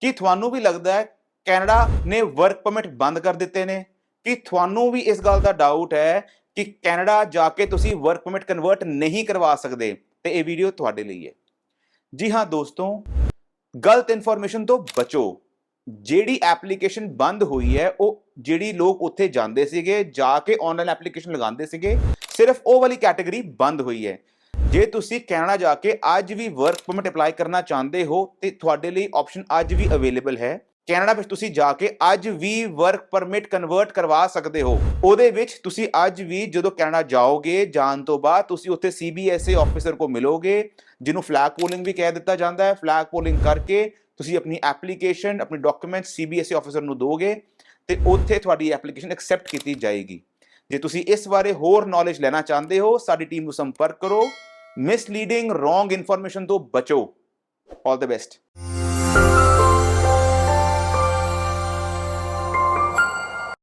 ਕੀ ਤੁਹਾਨੂੰ ਵੀ ਲੱਗਦਾ ਹੈ ਕੈਨੇਡਾ ਨੇ ਵਰਕ ਪਰਮਿਟ ਬੰਦ ਕਰ ਦਿੱਤੇ ਨੇ? ਕੀ ਤੁਹਾਨੂੰ ਵੀ ਇਸ ਗੱਲ ਦਾ ਡਾਊਟ ਹੈ ਕਿ ਕੈਨੇਡਾ ਜਾ ਕੇ ਤੁਸੀਂ ਵਰਕ ਪਰਮਿਟ ਕਨਵਰਟ ਨਹੀਂ ਕਰਵਾ ਸਕਦੇ? ਤੇ ਇਹ ਵੀਡੀਓ ਤੁਹਾਡੇ ਲਈ ਹੈ। ਜੀ ਹਾਂ ਦੋਸਤੋ, ਗਲਤ ਇਨਫੋਰਮੇਸ਼ਨ ਤੋਂ ਬਚੋ। ਜਿਹੜੀ ਐਪਲੀਕੇਸ਼ਨ ਬੰਦ ਹੋਈ ਹੈ, ਉਹ ਜਿਹੜੀ ਲੋਕ ਉੱਥੇ ਜਾਂਦੇ ਸੀਗੇ, ਜਾ ਕੇ ਆਨਲਾਈਨ ਐਪਲੀਕੇਸ਼ਨ ਲਗਾਉਂਦੇ ਸੀਗੇ, ਸਿਰਫ ਉਹ ਵਾਲੀ ਕੈਟਾਗਰੀ ਬੰਦ ਹੋਈ ਹੈ। ਜੇ ਤੁਸੀਂ ਕੈਨੇਡਾ ਜਾ ਕੇ ਅੱਜ ਵੀ ਵਰਕ ਪਰਮਿਟ ਅਪਲਾਈ ਕਰਨਾ ਚਾਹੁੰਦੇ ਹੋ ਤੇ ਤੁਹਾਡੇ ਲਈ ਆਪਸ਼ਨ ਅੱਜ ਵੀ ਅਵੇਲੇਬਲ ਹੈ। ਕੈਨੇਡਾ ਵਿੱਚ ਤੁਸੀਂ ਜਾ ਕੇ ਅੱਜ ਵੀ ਵਰਕ ਪਰਮਿਟ ਕਨਵਰਟ ਕਰਵਾ ਸਕਦੇ ਹੋ। ਉਹਦੇ ਵਿੱਚ ਤੁਸੀਂ ਅੱਜ ਵੀ ਜਦੋਂ ਕੈਨੇਡਾ ਜਾਓਗੇ, ਜਾਣ ਤੋਂ ਬਾਅਦ ਤੁਸੀਂ ਉੱਥੇ CBSA ਆਫੀਸਰ ਕੋ ਮਿਲੋਗੇ, ਜਿਹਨੂੰ ਫਲੈਗ ਪੋਲਿੰਗ ਵੀ ਕਹਿ ਦਿੱਤਾ ਜਾਂਦਾ ਹੈ। ਫਲੈਗ ਪੋਲਿੰਗ ਕਰਕੇ ਤੁਸੀਂ ਆਪਣੀ ਐਪਲੀਕੇਸ਼ਨ, ਆਪਣੇ ਡਾਕੂਮੈਂਟ CBSA ਆਫੀਸਰ ਨੂੰ ਦੋਗੇ ਤੇ ਉੱਥੇ ਤੁਹਾਡੀ ਐਪਲੀਕੇਸ਼ਨ ਐਕਸੈਪਟ ਕੀਤੀ ਜਾਏਗੀ। ਜੇ ਤੁਸੀਂ ਇਸ ਬਾਰੇ ਹੋਰ ਨੌਲੇਜ ਲੈਣਾ ਚਾਹੁੰਦੇ ਹੋ, ਸਾਡੀ ਟੀਮ ਨੂੰ ਸੰਪਰਕ ਕਰੋ। ਮਿਸਲੀਡਿੰਗ, ਰੋਂਗ ਇਨਫੋਰਮੇਸ਼ਨ ਤੋਂ ਬਚੋ। ਆਲ ਦ ਬੈਸਟ।